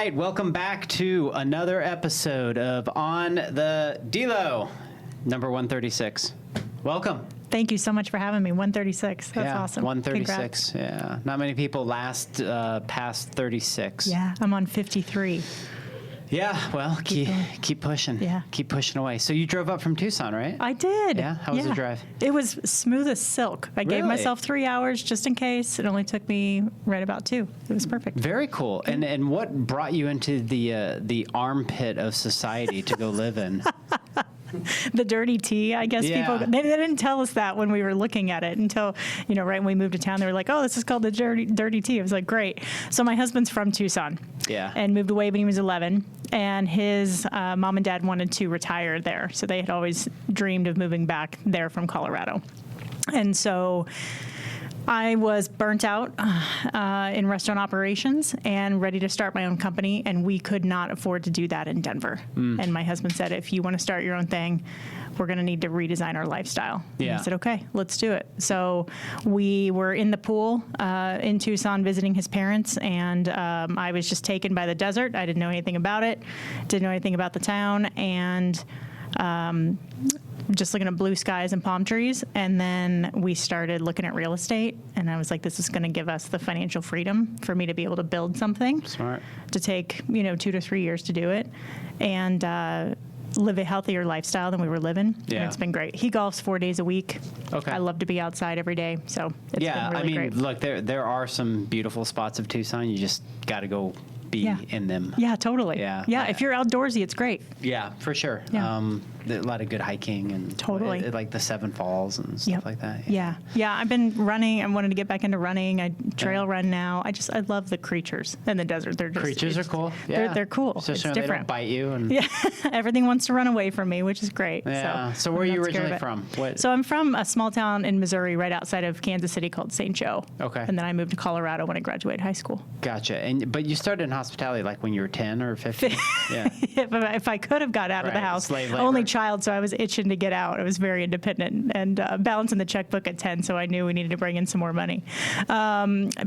right, welcome back to another episode of On the Delo, number 136. Welcome. Thank you so much for having me. 136. That's yeah, awesome. 136. Congrats. Yeah, not many people last past 36. Yeah, I'm on 53. Yeah, well, keep pushing. Yeah. Keep pushing away. So you drove up from Tucson, right? I did. Yeah? How was the drive? It was smooth as silk. I gave Really? myself 3 hours just in case. It only took me right about 2. It was perfect. Very cool. And what brought you into the armpit of society to go live in? The dirty tea, I guess Yeah. people, they didn't tell us that when we were looking at it until, right when we moved to town, they were like, oh, this is called the dirty tea. I was like, great. So my husband's from Tucson. Yeah. And moved away when he was 11. And his mom and dad wanted to retire there. So they had always dreamed of moving back there from Colorado. And so I was burnt out in restaurant operations and ready to start my own company, and we could not afford to do that in Denver. And my husband said, if you want to start your own thing, we're going to need to redesign our lifestyle. Yeah. And I said, okay, let's do it. So we were in the pool in Tucson visiting his parents, and I was just taken by the desert. I didn't know anything about it, didn't know anything about the town, and just looking at blue skies and palm trees. And then we started looking at real estate, and I was like, this is going to give us the financial freedom for me to be able to build something. Smart. To take 2 to 3 years to do it, and live a healthier lifestyle than we were living. Yeah. And it's been great. He golfs 4 days a week. Okay. I love to be outside every day, so it's been really great. Look, there are some beautiful spots of Tucson. You just got to go be in them. Yeah, totally. Yeah. If you're outdoorsy, it's great. Yeah, for sure. Yeah. A lot of good hiking and Totally. like the Seven Falls and stuff like that. Yeah. I've been running. I wanted to get back into running. I trail run now. I love the creatures in the desert. They're just Creatures are cool. Yeah. They're cool. Especially it's when they different. don't bite you. And Yeah, everything wants to run away from me, which is great. Yeah. So where are I'm you not scared originally of it. from? What? So I'm from a small town in Missouri, right outside of Kansas City, called St. Joe. Okay. And then I moved to Colorado when I graduated high school. Gotcha. But you started in hospitality like when you were 10 or 15? Yeah. If I could have got out of the Right, house, slave labor. only child, so I was itching to get out. I was very independent and balancing the checkbook at 10, so I knew we needed to bring in some more money.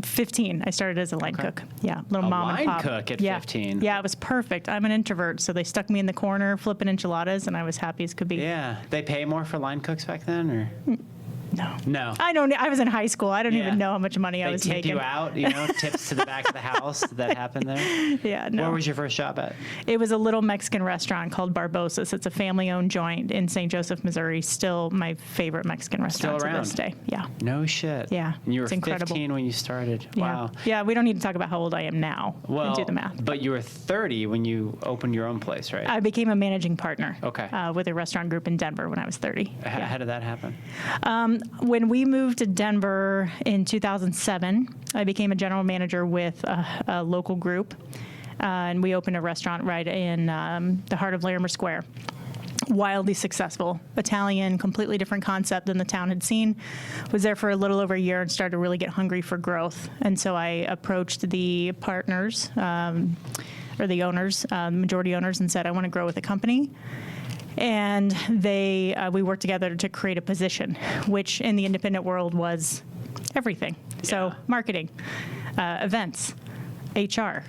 15, I started as a line cook. Yeah, little A mom line and pop. cook at yeah. 15? Yeah, it was perfect. I'm an introvert, so they stuck me in the corner flipping enchiladas, and I was happy as could be. Yeah. They pay more for line cooks back then, or? No. I don't. I was in high school. I don't Yeah. even know how much money I They was tipped making. you out, tips to the back of the house. Did that happen there? Yeah, no. Where was your first job at? It was a little Mexican restaurant called Barbosas. It's a family-owned joint in St. Joseph, Missouri. Still my favorite Mexican restaurant to this day. Yeah. No shit. Yeah, And you were it's incredible. 15 when you started. Yeah. Wow. Yeah, we don't need to talk about how old I am now. Well, and do the math. but you were 30 when you opened your own place, right? I became a managing partner. Okay. With a restaurant group in Denver when I was 30. How did that happen? When we moved to Denver in 2007, I became a general manager with a local group, and we opened a restaurant right in the heart of Larimer Square. Wildly successful. Italian, completely different concept than the town had seen. Was there for a little over a year and started to really get hungry for growth. And so I approached the partners, or the owners, majority owners, and said, I want to grow with the company. And we worked together to create a position, which in the independent world was everything. So marketing, events, HR,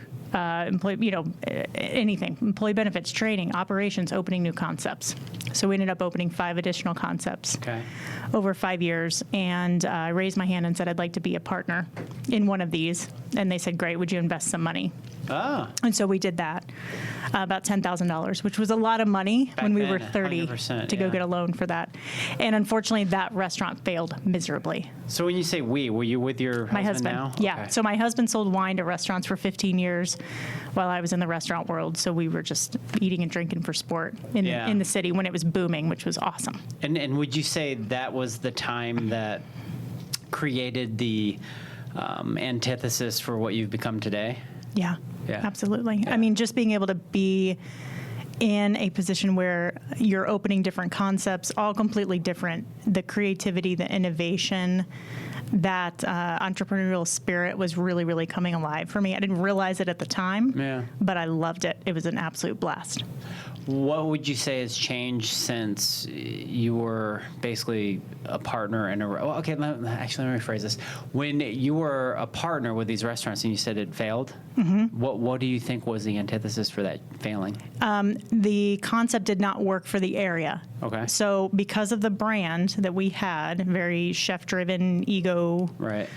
anything, employee benefits, training, operations, opening new concepts. So we ended up opening 5 additional concepts over 5 years. And I raised my hand and said, I'd like to be a partner in one of these. And they said, great, would you invest some money? And so we did that, about $10,000, which was a lot of money Back when we then, were 30 to go get a loan for that. And unfortunately, that restaurant failed miserably. So when you say we, were you with your My husband. now? Yeah. Okay. So my husband sold wine to restaurants for 15 years while I was in the restaurant world. So we were just eating and drinking for sport in the city when it was booming, which was awesome. And would you say that was the time that created the antithesis for what you've become today? Yeah. Yeah. Absolutely. Yeah. I mean, just being able to be in a position where you're opening different concepts, all completely different, the creativity, the innovation, that entrepreneurial spirit was really, really coming alive for me. I didn't realize it at the time, but I loved it. It was an absolute blast. What would you say has changed since you were basically a partner in a? Well, okay, let me rephrase this. When you were a partner with these restaurants and you said it failed, what do you think was the antithesis for that failing? The concept did not work for the area. Okay. So because of the brand that we had, very chef-driven, ego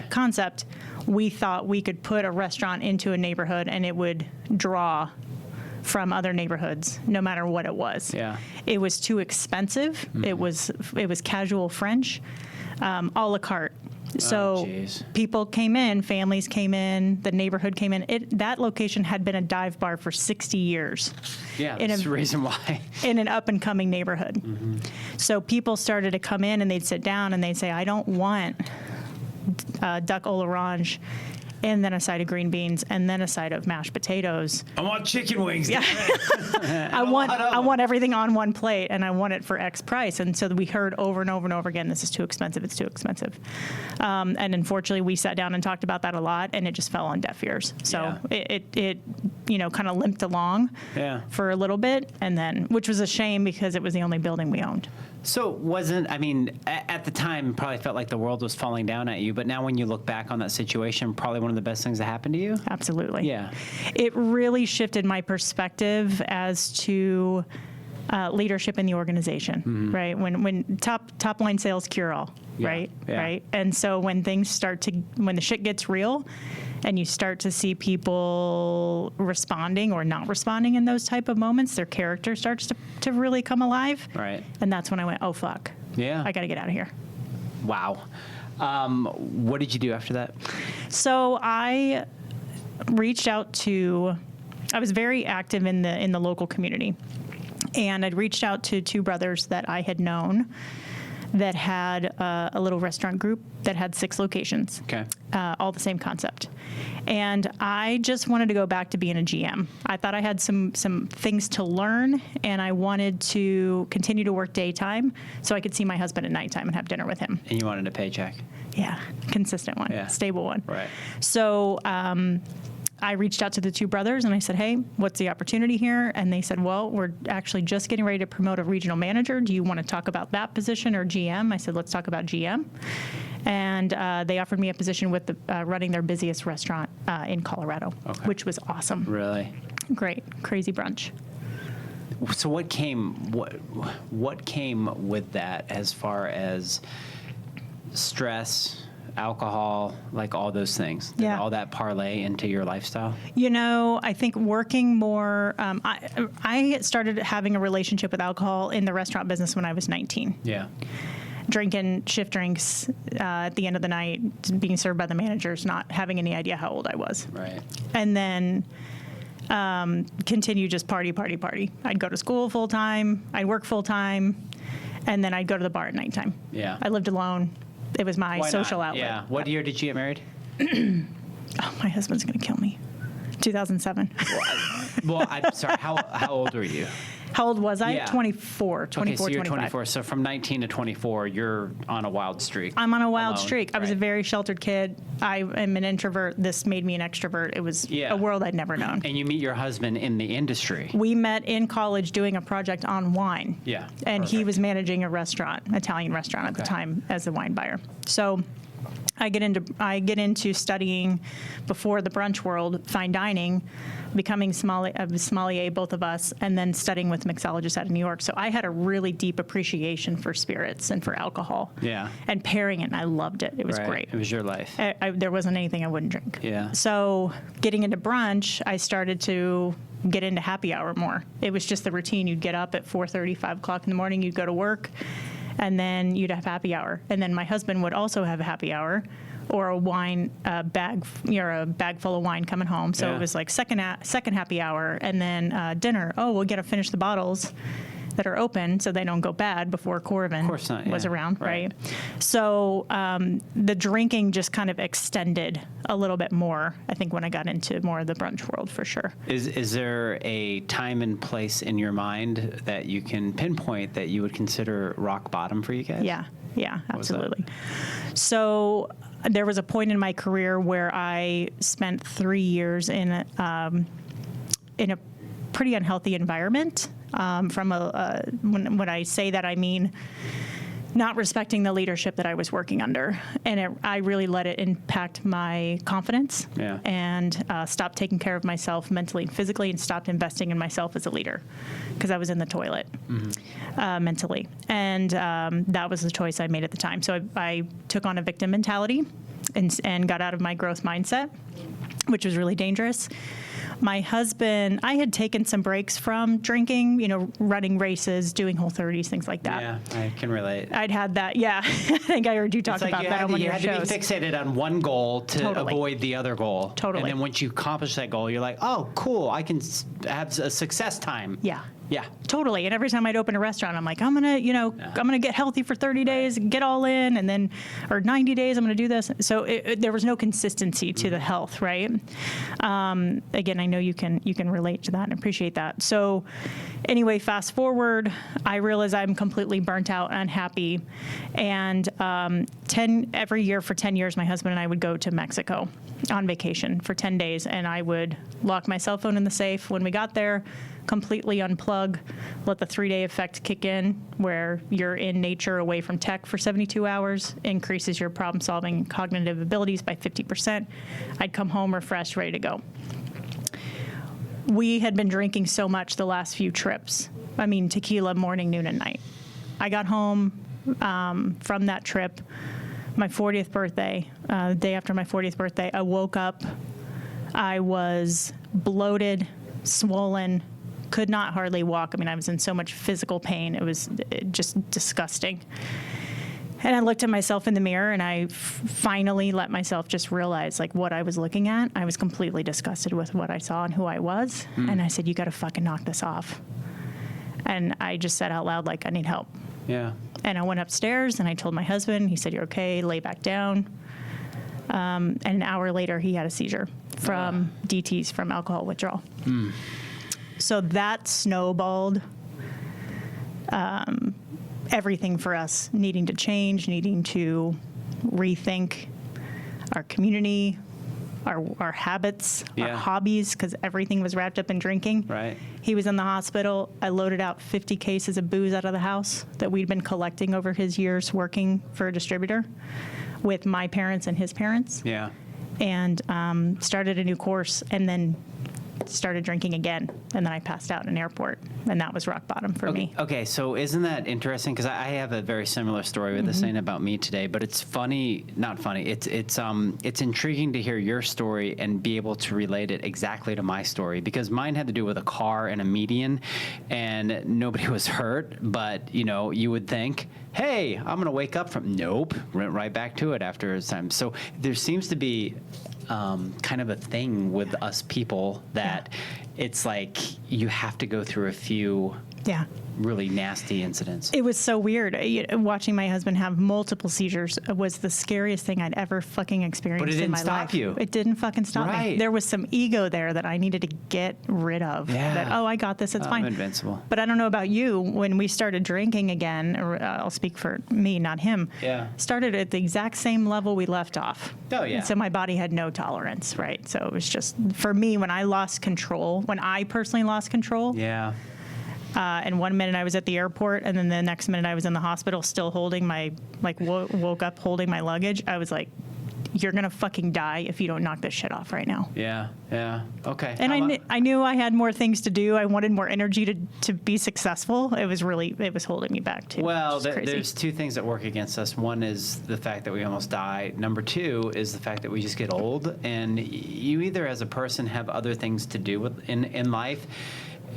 concept, we thought we could put a restaurant into a neighborhood and it would draw from other neighborhoods, no matter what it was. Yeah. It was too expensive. It was casual French, a la carte. So people came in, families came in, the neighborhood came in. That location had been a dive bar for 60 years. Yeah, that's the reason why. In an up-and-coming neighborhood. So people started to come in and they'd sit down and they'd say, I don't want duck au l'orange and then a side of green beans, and then a side of mashed potatoes. I want chicken wings. Yeah. I want everything on one plate, and I want it for X price. And so we heard over and over and over again, this is too expensive, it's too expensive. And unfortunately, we sat down and talked about that a lot, and it just fell on deaf ears. So it kind of limped along for a little bit, and then, which was a shame because it was the only building we owned. So at the time, it probably felt like the world was falling down at you, but now when you look back on that situation, probably one of the best things that happened to you? Absolutely. Yeah. It really shifted my perspective as to leadership in the organization, right? When top line sales cure all, right? Right. And so when the shit gets real, and you start to see people responding or not responding in those type of moments, their character starts to really come alive. Right. And that's when I went, oh, fuck. Yeah. I got to get out of here. Wow. What did you do after that? So I reached out I was very active in the local community. And I'd reached out to two brothers that I had known that had a little restaurant group that had 6 locations. Okay. All the same concept. And I just wanted to go back to being a GM. I thought I had some things to learn, and I wanted to continue to work daytime so I could see my husband at nighttime and have dinner with him. And you wanted a paycheck? Yeah, consistent one, stable one. Right. So I reached out to the two brothers and I said, hey, what's the opportunity here? And they said, well, we're actually just getting ready to promote a regional manager. Do you want to talk about that position or GM? I said, let's talk about GM. And they offered me a position with running their busiest restaurant in Colorado, which was awesome. Really? Great. Crazy brunch. So what came with that as far as stress, alcohol, like all those things? Did all that parlay into your lifestyle? I think working more, I started having a relationship with alcohol in the restaurant business when I was 19. Yeah. Drinking shift drinks at the end of the night, being served by the managers, not having any idea how old I was. Right. And then continue just party. I'd go to school full time, I'd work full time, and then I'd go to the bar at nighttime. Yeah. I lived alone. It was my social outlet. Yeah. What year did you get married? Oh, my husband's going to kill me. 2007. Well, I'm sorry. How old were you? How old was I? 24, so you're 25. 24. So from 19 to 24, you're on a wild streak. I'm on a wild streak. I was a very sheltered kid. I am an introvert. This made me an extrovert. It was a world I'd never known. And you meet your husband in the industry. We met in college doing a project on wine. Yeah. And he was managing a restaurant, Italian restaurant at the time, as a wine buyer. So I get into studying before the brunch world, fine dining, becoming sommelier, both of us, and then studying with mixologists out of New York. So I had a really deep appreciation for spirits and for alcohol. Yeah. And pairing it, and I loved it. It was great. It was your life. There wasn't anything I wouldn't drink. Yeah. So getting into brunch, I started to get into happy hour more. It was just the routine. You'd get up at 4:30, 5 o'clock in the morning, you'd go to work, and then you'd have happy hour. And then my husband would also have a happy hour, or a wine bag, a bag full of wine coming home. So it was like second happy hour, and then dinner. Oh, we'll get to finish the bottles, that are open so they don't go bad before Corvin course not, was yeah. around, Right. right? So the drinking just kind of extended a little bit more, I think, when I got into more of the brunch world, for sure. Is there a time and place in your mind that you can pinpoint that you would consider rock bottom for you guys? Yeah, was that? absolutely. So there was a point in my career where I spent 3 years in a pretty unhealthy environment. When I say that, I mean not respecting the leadership that I was working under, and I really let it impact my confidence. Yeah. And stopped taking care of myself mentally and physically, and stopped investing in myself as a leader because I was in the toilet mentally. And that was the choice I made at the time. So I took on a victim mentality and got out of my growth mindset, which was really dangerous. My husband, I had taken some breaks from drinking, running races, doing Whole30s, things like that. Yeah, I can relate. I'd had that, yeah. I think I heard you talk It's like about that on one of you your had shows. to be fixated on one goal to Totally. avoid the other goal. Totally. And then once you accomplish that goal, you're like, oh, cool, I can have a success time. Yeah. Yeah. Totally. And every time I'd open a restaurant, I'm like, I'm going to get healthy for 30 days, get all in, and then, or 90 days, I'm going to do this. So there was no consistency to the health, right? Again, I know you can relate to that and appreciate that. So anyway, fast forward, I realize I'm completely burnt out, unhappy. And every year for 10 years, my husband and I would go to Mexico on vacation for 10 days. And I would lock my cell phone in the safe when we got there, completely unplug, let the 3-day effect kick in, where you're in nature away from tech for 72 hours, increases your problem solving and cognitive abilities by 50%. I'd come home refreshed, ready to go. We had been drinking so much the last few trips. I mean, tequila morning, noon, and night. I got home from that trip, my 40th birthday, the day after my 40th birthday. I woke up, I was bloated, swollen, could not hardly walk. I mean, I was in so much physical pain. It was just disgusting. And I looked at myself in the mirror, and I finally let myself just realize, like, what I was looking at. I was completely disgusted with what I saw and who I was. And I said, you got to fucking knock this off. And I just said out loud, like, I need help. Yeah. And I went upstairs, and I told my husband. He said, you're okay, lay back down. And an hour later, he had a seizure from DTs, from alcohol withdrawal. So that snowballed everything for us, needing to change, needing to rethink our community, our habits, our Yeah. hobbies, because everything was wrapped up in drinking. Right. He was in the hospital. I loaded out 50 cases of booze out of the house that we'd been collecting over his years working for a distributor with my parents and his parents. Yeah. And started a new course, and then started drinking again. And then I passed out in an airport, and that was rock bottom for me. Okay, so isn't that interesting? Because I have a very similar story with this thing about me today, but it's funny, not funny. It's intriguing to hear your story and be able to relate it exactly to my story, because mine had to do with a car and a median, and nobody was hurt. But you would think, hey, I'm going to wake up from. Nope, went right back to it after a time. So there seems to be kind of a thing with us people that it's like you have to go through a few Yeah. really nasty incidents. It was so weird. Watching my husband have multiple seizures was the scariest thing I'd ever fucking experienced But it in my didn't stop life. you. It didn't fucking stop me. Right. There was some ego there that I needed to get rid of. Yeah. That, I got this, it's I'm fine. invincible. But I don't know about you. When we started drinking again, or I'll speak for me, not him. Yeah. Started at the exact same level we left off. Oh, yeah. And so my body had no tolerance, right? So it was just, for me, when I lost control, when I personally lost control, Yeah. and 1 minute I was at the airport, and then the next minute I was in the hospital still holding my, woke up holding my luggage. I was like, you're going to fucking die if you don't knock this shit off right now. Yeah. Yeah. Okay. And How about- I knew I had more things to do. I wanted more energy to be successful. It was holding me back too. Well, which is crazy. there's two things that work against us. One is the fact that we almost die. Number two is the fact that we just get old, and you either as a person have other things to do in life,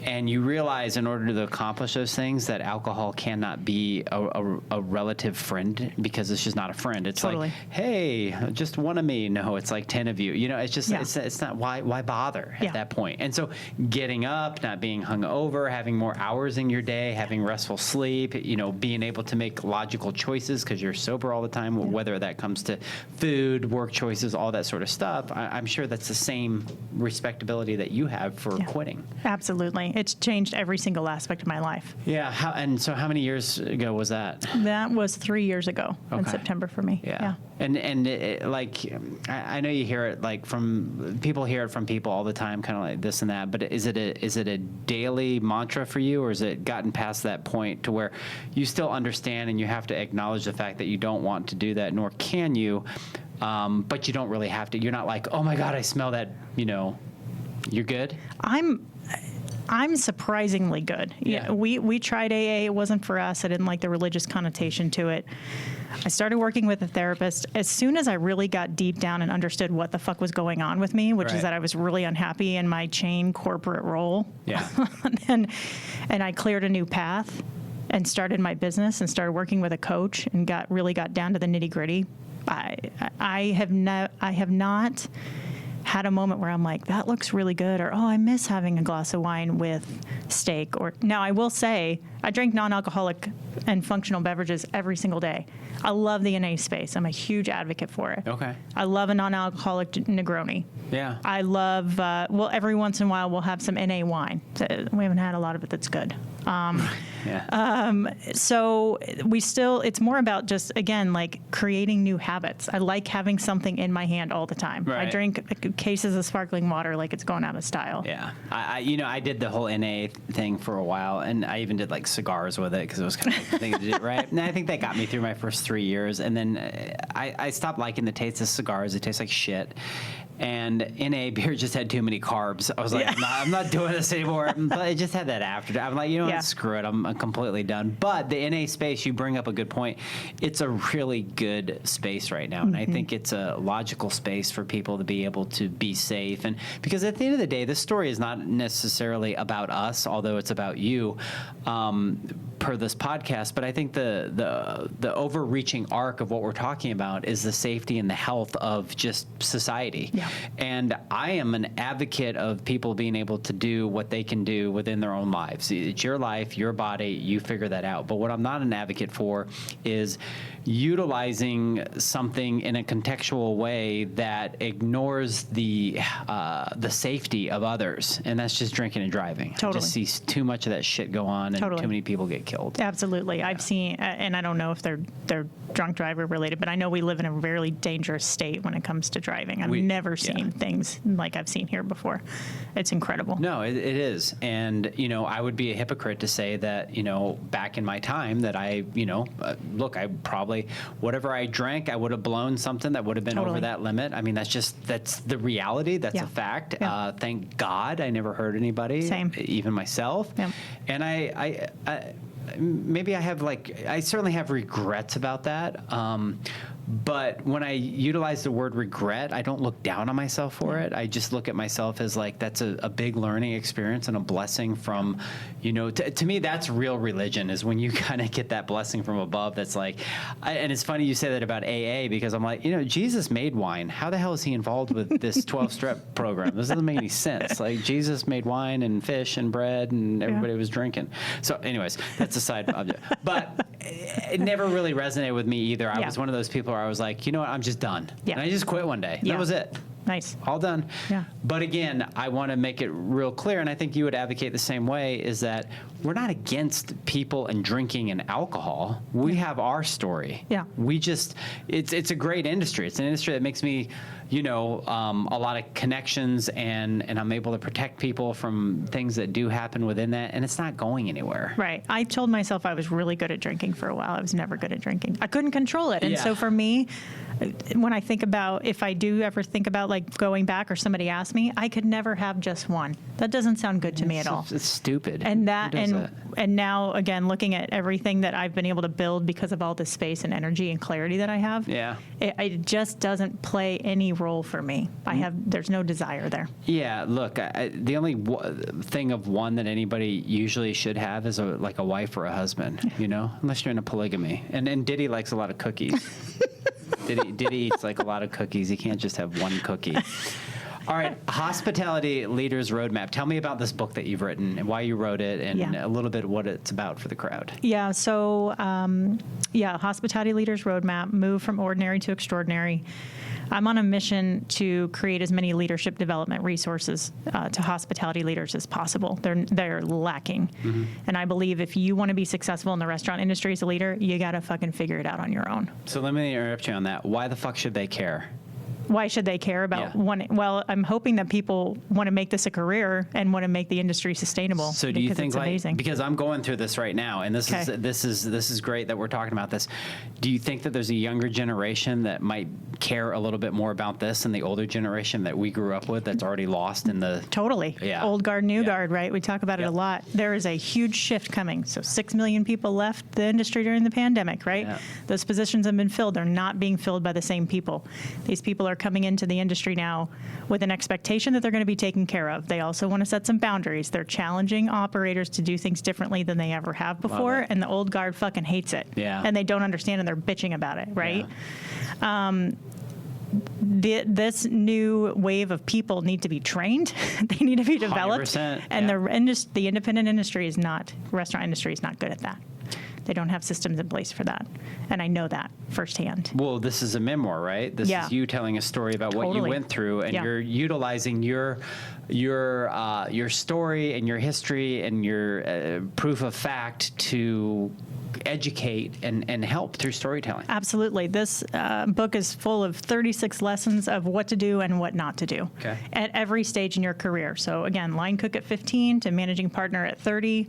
And you realize in order to accomplish those things that alcohol cannot be a relative friend, because it's just not a friend. It's Totally. like, hey, just one of me. No, it's like 10 of you. You know, it's just, Yeah. it's not, why bother at Yeah. that point? And so getting up, not being hungover, having more hours in your day, having restful sleep, you know, being able to make logical choices because you're sober all the time, whether that comes to food, work choices, all that sort of stuff. I'm sure that's the same respectability that you have for quitting. Absolutely. It's changed every single aspect of my life. Yeah. And so how many years ago was that? That was 3 years ago in Okay. September for me. Yeah. And like, I know you hear it like from people, hear it from people all the time, kind of like this and that, but is it a daily mantra for you, or has it gotten past that point to where you still understand and you have to acknowledge the fact that you don't want to do that, nor can you, but you don't really have to. You're not like, oh my God, I smell that, you know, you're good? I'm surprisingly good. Yeah. We tried AA. It wasn't for us. I didn't like the religious connotation to it. I started working with a therapist. As soon as I really got deep down and understood what the fuck was going on with me, which Right. is that I was really unhappy in my chain corporate role. Yeah. and I cleared a new path and started my business and started working with a coach and got down to the nitty gritty. I have not had a moment where I'm like, that looks really good, or, oh, I miss having a glass of wine with steak. Or now I will say I drink non-alcoholic and functional beverages every single day. I love the NA space. I'm a huge advocate for it. Okay. I love a non-alcoholic Negroni. Yeah. I love, every once in a while we'll have some NA wine. We haven't had a lot of it that's good. Yeah. So it's more about just, again, like creating new habits. I like having something in my hand all the time. Right. I drink cases of sparkling water like it's going out of style. Yeah. I did the whole NA thing for a while, and I even did like cigars with it because it was kind of a thing to do, right? And I think that got me through my first 3 years. And then I stopped liking the taste of cigars. It tastes like shit. And NA beer just had too many carbs. I was like, I'm not doing this anymore. But it just had that after. I'm like, you know what, screw it. I'm completely done. But the NA space, you bring up a good point. It's a really good space right now. And I think it's a logical space for people to be able to be safe. And because at the end of the day, this story is not necessarily about us, although it's about you, per this podcast. But I think the overreaching arc of what we're talking about is the safety and the health of just society. Yeah. And I am an advocate of people being able to do what they can do within their own lives. It's your life, your body, you figure that out. But what I'm not an advocate for is utilizing something in a contextual way that ignores the safety of others. And that's just drinking and driving. Totally. I just see too much of that shit go on, and Totally. too many people get killed. Absolutely. I've seen, and I don't know if they're drunk driver related, but I know we live in a really dangerous state when it comes to driving. I've never seen things like I've seen here before. It's incredible. No, it is. And, you know, I would be a hypocrite to say that, you know, back in my time that I, you know, look, I probably, whatever I drank, I would have blown something that would have been over that limit. I mean, that's the reality. That's a fact. Yeah. Thank God I never hurt anybody, Same. even myself. Yeah. And I maybe I certainly have regrets about that. But when I utilize the word regret, I don't look down on myself for it. I just look at myself as like, that's a big learning experience and a blessing from, you know, to me, that's real religion, is when you kind of get that blessing from above. That's like, and it's funny you say that about AA, because I'm like, you know, Jesus made wine. How the hell is he involved with this 12-step program? This doesn't make any sense. Like, Jesus made wine and fish and bread and everybody was drinking. So anyways, that's a side object. But it never really resonated with me either. I was one of those people where I was like, you know what, I'm just done. Yeah. And I just quit one day. That was it. Nice. All done. Yeah. But again, I want to make it real clear, and I think you would advocate the same way, is that we're not against people and drinking and alcohol. We have our story. Yeah. We just, it's a great industry. It's an industry that makes me, you know, a lot of connections, and I'm able to protect people from things that do happen within that, and it's not going anywhere. Right. I told myself I was really good at drinking for a while. I was never good at drinking. I couldn't control it. And so for me, when I think about, if I do ever think about like going back, or somebody asks me, I could never have just one. That doesn't sound good to me at all. It's stupid. And Who does and now again, looking at everything that I've been able to build because of all this space and energy and clarity that I have, Yeah. it just doesn't play any role for me. There's no desire there. Yeah, look, the only thing of one that anybody usually should have is like a wife or a husband, unless you're in a polygamy. And Diddy likes a lot of cookies. Diddy eats like a lot of cookies. He can't just have one cookie. All right, Hospitality Leaders Roadmap. Tell me about this book that you've written and why you wrote it and a little bit what it's about for the crowd. Yeah, so, Hospitality Leaders Roadmap, Move from Ordinary to Extraordinary. I'm on a mission to create as many leadership development resources to hospitality leaders as possible. They're lacking. Mm-hmm. And I believe if you want to be successful in the restaurant industry as a leader, you got to fucking figure it out on your own. So let me interrupt you on that. Why the fuck should they care? Why should they care about one? Well, I'm hoping that people want to make this a career and want to make the industry sustainable. So do you think, it's amazing. Because I'm going through this right now, and this is great that we're talking about this. Do you think that there's a younger generation that might care a little bit more about this than the older generation that we grew up with that's already lost in the Totally. Yeah. Old guard, new guard, right? We talk about it a lot. There is a huge shift coming. So 6 million people left the industry during the pandemic, right? Yeah. Those positions have been filled. They're not being filled by the same people. These people are coming into the industry now with an expectation that they're going to be taken care of. They also want to set some boundaries. They're challenging operators to do things differently than they ever have before, and the old guard fucking hates it. Yeah. And they don't understand, and they're bitching about it, right? Yeah. This new wave of people need to be trained. They need to be developed. 100%, And the independent industry restaurant industry is not good at that. They don't have systems in place for that. And I know that firsthand. Well, this is a memoir, right? This is you telling a story about what you went through, and you're utilizing your story and your history and your proof of fact to educate and help through storytelling. Absolutely. This book is full of 36 lessons of what to do and what not to do at every stage in your career. So again, line cook at 15 to managing partner at 30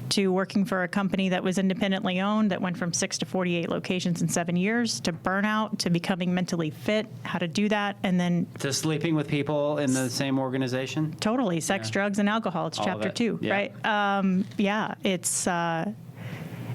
to working for a company that was independently owned that went from 6 to 48 locations in 7 years to burnout to becoming mentally fit, how to do that, and then to sleeping with people in the same organization. Totally. Sex, drugs, and alcohol. It's chapter 2, right?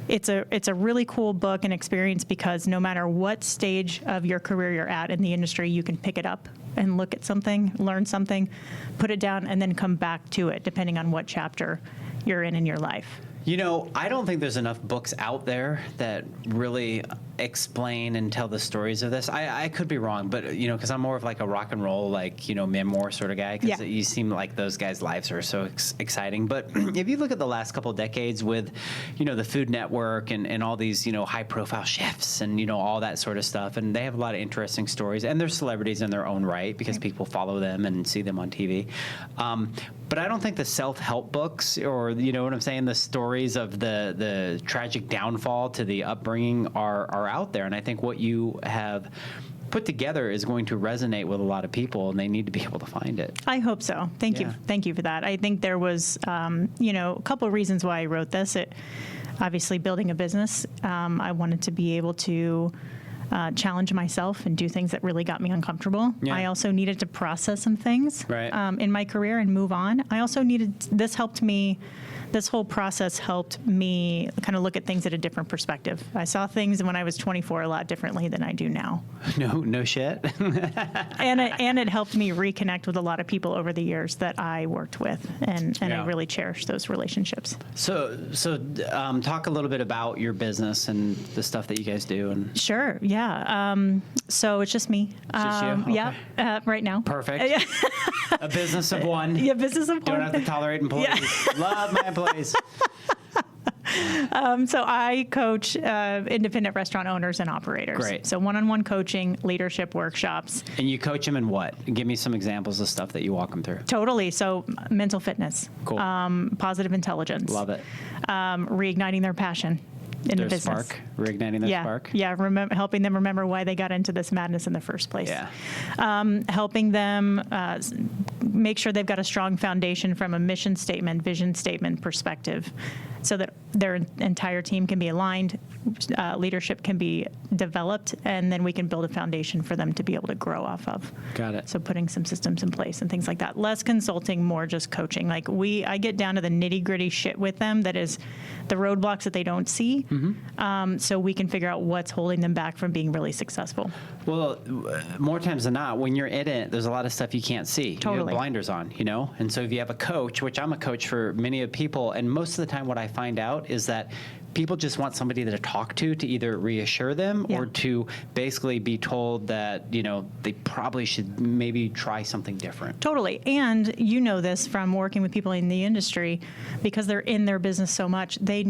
It's a really cool book and experience because no matter what stage of your career you're at in the industry, you can pick it up and look at something, learn something, put it down, and then come back to it, depending on what chapter you're in your life. I don't think there's enough books out there that really explain and tell the stories of this. I could be wrong, but, because I'm more of like a rock and roll, memoir sort of guy, because you seem like those guys' lives are so exciting. But if you look at the last couple of decades with, the Food Network and all these, high profile chefs and, all that sort of stuff, and they have a lot of interesting stories, and they're celebrities in their own right because people follow them and see them on TV. But I don't think the self-help books or, what I'm saying, the stories of the tragic downfall to the upbringing are out there. And I think what you have put together is going to resonate with a lot of people, and they need to be able to find it. I hope so. Thank you. Thank you for that. I think there was, a couple of reasons why I wrote this. Obviously, building a business, I wanted to be able to challenge myself and do things that really got me uncomfortable. Yeah. I also needed to process some things in my career and move on. I also this whole process helped me kind of look at things at a different perspective. I saw things when I was 24 a lot differently than I do now. No shit. and it helped me reconnect with a lot of people over the years that I worked with, and I really cherish those relationships. So talk a little bit about your business and the stuff that you guys do. And Sure, yeah. So it's just me. Just you? Okay. Yeah, right now. Perfect. A business of one. Yeah, business of one. Don't have to tolerate employees. Yeah. Love my employees. So I coach independent restaurant owners and operators. Great. So one-on-one coaching, leadership workshops. And you coach them in what? Give me some examples of stuff that you walk them through. Totally. So mental fitness. Cool. Positive intelligence. Love it. Reigniting their passion in the business. Spark. Reigniting their spark. Yeah. Helping them remember why they got into this madness in the first place. Yeah. Helping them make sure they've got a strong foundation from a mission statement, vision statement perspective. so that their entire team can be aligned, leadership can be developed, and then we can build a foundation for them to be able to grow off of. Got it. So putting some systems in place and things like that. Less consulting, more just coaching. Like I get down to the nitty gritty shit with them that is the roadblocks that they don't see, so we can figure out what's holding them back from being really successful. Well, more times than not, when you're in it, there's a lot of stuff you can't see. Totally. You have blinders on, you know? And so if you have a coach, which I'm a coach for many of people, and most of the time what I find out is that people just want somebody to talk to either reassure them or to basically be told that, you know, they probably should maybe try something different. Totally. And you know this from working with people in the industry, because they're in their business so much, they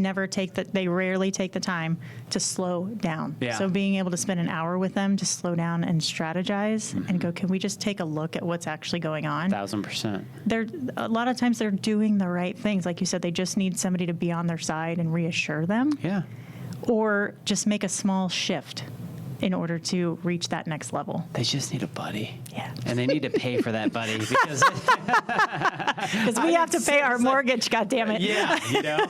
rarely take the time to slow down. Yeah. So being able to spend an hour with them to slow down and strategize and go, can we just take a look at what's actually going on? 1000%. A lot of times they're doing the right things. Like you said, they just need somebody to be on their side and reassure them. Yeah. Or just make a small shift in order to reach that next level. They just need a buddy. Yeah. And they need to pay for that buddy because we have to pay our mortgage, goddammit. Yeah, you know.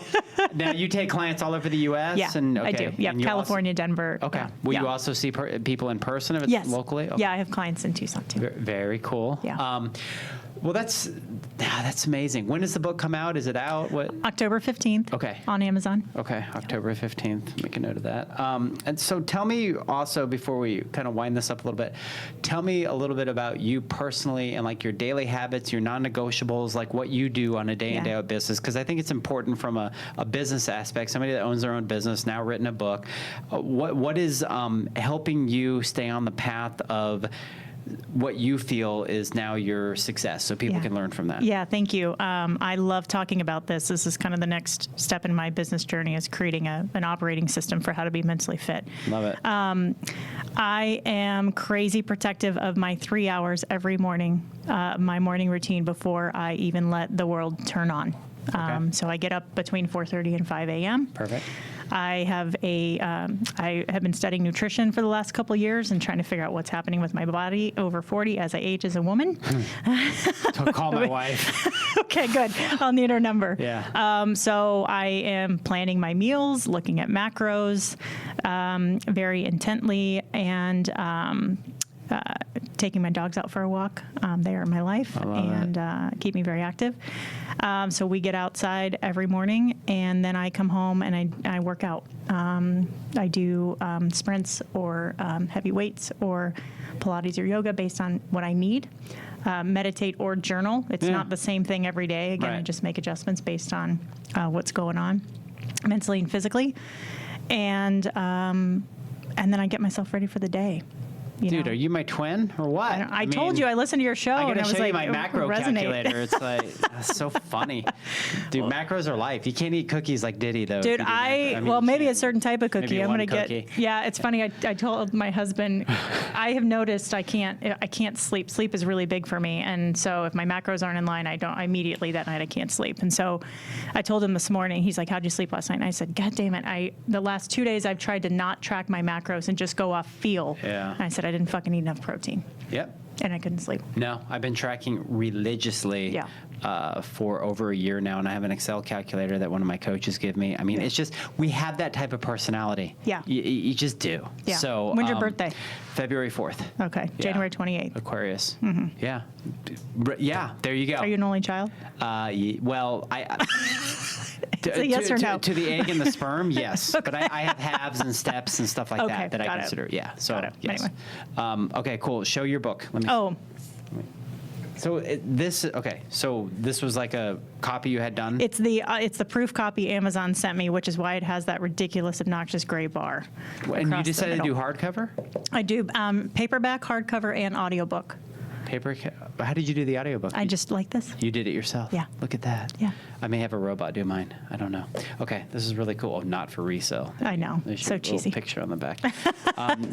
Now you take clients all over the U.S. Yeah, and okay. I do. Yeah, and you California, Denver. Also, okay. Will you also see people in person if it's yes. locally? Okay. Yeah, I have clients in Tucson too. Very cool. Yeah. Well, that's amazing. When does the book come out? Is it out? What? October 15th. Okay. On Amazon. Okay, October 15th. Make a note of that. And so tell me also, before we kind of wind this up a little bit, tell me a little bit about you personally and like your daily habits, your non-negotiables, like what you do on a day in, day out business. Because I think it's important from a business aspect, somebody that owns their own business, now written a book. What is helping you stay on the path of what you feel is now your success, so people can learn from that? Yeah, thank you. I love talking about this. This is kind of the next step in my business journey, is creating an operating system for how to be mentally fit. Love it. I am crazy protective of my 3 hours every morning, my morning routine before I even let the world turn on. Okay. So I get up between 4:30 and 5 a.m. Perfect. I have been studying nutrition for the last couple of years and trying to figure out what's happening with my body over 40 as I age as a woman. Don't call my wife. Okay, good. I'll need her number. Yeah. So I am planning my meals, looking at macros very intently, and taking my dogs out for a walk. They are my life and keep me very active. So we get outside every morning, and then I come home and I work out. I do sprints or heavy weights or Pilates or yoga based on what I need. Meditate or journal. It's not the same thing every day. Again, I just make adjustments based on what's going on mentally and physically. And then I get myself ready for the day. Dude, are you my twin or what? I told you I listened to your show. I got and to I was show you like, my macro resonate. calculator. It's like, that's so funny. Dude, macros are life. You can't eat cookies like Diddy, though. Dude, maybe a certain type of cookie. Maybe I'm one going to cookie. get, yeah, it's funny. I told my husband, I have noticed I can't sleep. Sleep is really big for me. And so if my macros aren't in line, immediately that night I can't sleep. And so I told him this morning, he's like, how'd you sleep last night? And I said, God damn it. The last 2 days I've tried to not track my macros and just go off feel. Yeah. And I said, I didn't fucking eat enough protein. Yep. And I couldn't sleep. No, I've been tracking religiously for over a year now, and I have an Excel calculator that one of my coaches give me. I mean, it's just, we have that type of personality. Yeah. You just do. Yeah. So, when's your birthday? February 4th. Okay. Yeah. January 28th. Aquarius. Mm-hmm. Yeah. Yeah, there you go. Are you an only child? Well, It's a yes or no. To the egg and the sperm, yes. Okay. But I have halves and steps and stuff like that I consider. Yeah. So, got it. Yes. Anyway. Okay, cool. Show your book. Let me. Oh. So So this was like a copy you had done? It's the proof copy Amazon sent me, which is why it has that ridiculous, obnoxious gray bar. And you decided to do hardcover? I do paperback, hardcover, and audiobook. How did you do the audiobook? I just like this. You did it yourself? Yeah. Look at that. Yeah. I may have a robot do mine. I don't know. Okay, this is really cool. Oh, not for resale. I know. There's So your cheesy. little picture on the back.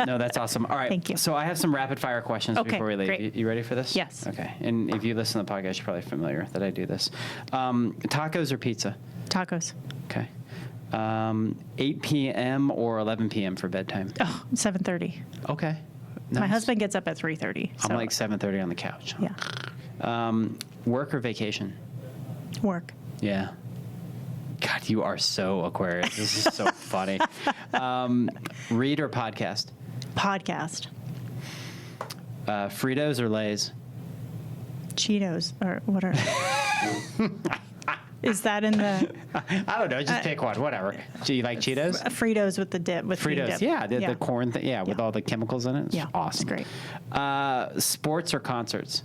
No, that's awesome. All right. Thank you. So I have some rapid fire questions before we leave. Great. You ready for this? Yes. Okay. And if you listen to the podcast, you're probably familiar that I do this. Tacos or pizza? Tacos. Okay. 8 p.m. or 11 p.m. for bedtime? Oh, 7:30. Okay. My Nice. husband gets up at 3:30. I'm like 7:30 on the couch. Yeah. Work or vacation? Work. Yeah. God, God, you are so Aquarius. This is so funny. Read or podcast? Podcast. Fritos or Lay's? Cheetos, or what are... Is that in the... I don't know. Just pick one. Whatever. Do you like Cheetos? Fritos with the dip. With Fritos. dip. Yeah. The corn thing. Yeah. With all the chemicals in it. It's Yeah. awesome. It's great. Sports or concerts?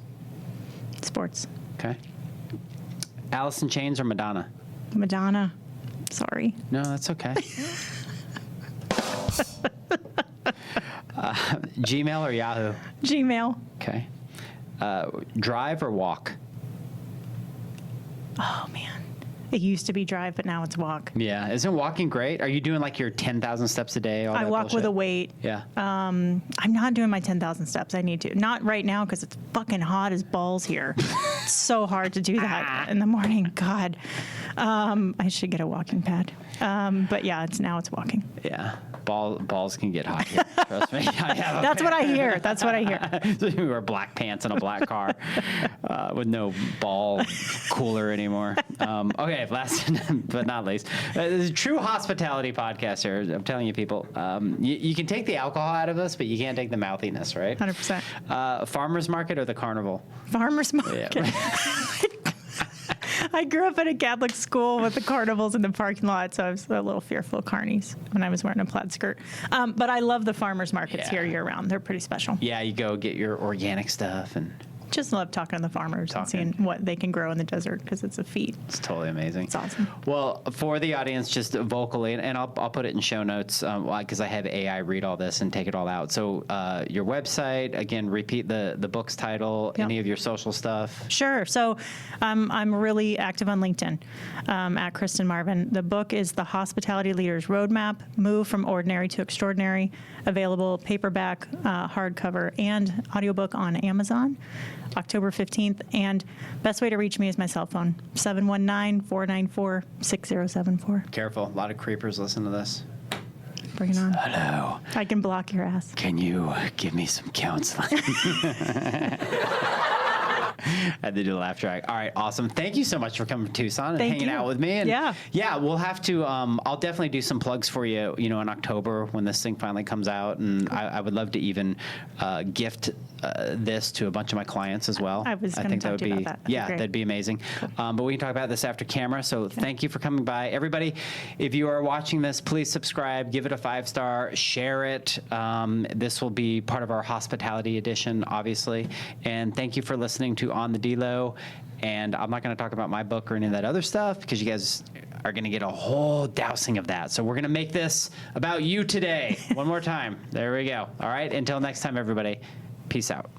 Sports. Okay. Alice in Chains or Madonna? Madonna. Sorry. No, that's okay. Gmail or Yahoo? Gmail. Okay. Drive or walk? Oh, man. It used to be drive, but now it's walk. Yeah. Isn't walking great? Are you doing like your 10,000 steps a day? All I that walk bullshit? with a weight. Yeah. I'm not doing my 10,000 steps. I need to. Not right now because it's fucking hot as balls here. It's so hard to do that in the morning. God. I should get a walking pad. But yeah, now it's walking. Yeah. Balls can get hot here. Trust me. That's what I hear. That's what I hear. So you wear black pants in a black car with no ball cooler anymore. Okay, last but not least, this is a true hospitality podcast here. I'm telling you, people, you can take the alcohol out of us, but you can't take the mouthiness, right? 100%. Farmers market or the carnival? Farmer's market. Yeah. I grew up at a Catholic school with the carnivals in the parking lot, so I was a little fearful of carnies when I was wearing a plaid skirt. But I love the farmers markets here year round. They're pretty special. Yeah, you go get your organic stuff and... Just love talking to the farmers and seeing what they can grow in the desert because it's a feat. It's totally amazing. It's awesome. Well, for the audience, just vocally, and I'll put it in show notes because I have AI read all this and take it all out. So your website, again, repeat the book's title, Yep. any of your social stuff. Sure. So I'm really active on LinkedIn at Kristen Marvin. The book is The Hospitality Leader's Roadmap, Move from Ordinary to Extraordinary, available paperback, hardcover, and audiobook on Amazon, October 15th. And best way to reach me is my cell phone, 719-494-6074. Careful. A lot of creepers listen to this. Bring it on. Hello. I can block your ass. Can you give me some counseling? I had to do a laugh track. All right, awesome. Thank you so much for coming to Tucson and hanging out with me. And yeah, we'll have to. I'll definitely do some plugs for you. You know, in October when this thing finally comes out, and I would love to even gift this to a bunch of my clients as well. I was going to talk to you about that. Yeah, that'd be amazing. But we can talk about this after camera. So thank you for coming by, everybody. If you are watching this, please subscribe, give it a 5-star, share it. This will be part of our hospitality edition, obviously. And thank you for listening to On the D-Lo. And I'm not going to talk about my book or any of that other stuff because you guys are going to get a whole dousing of that. So we're going to make this about you today. One more time. There we go. All right. Until next time, everybody. Peace out.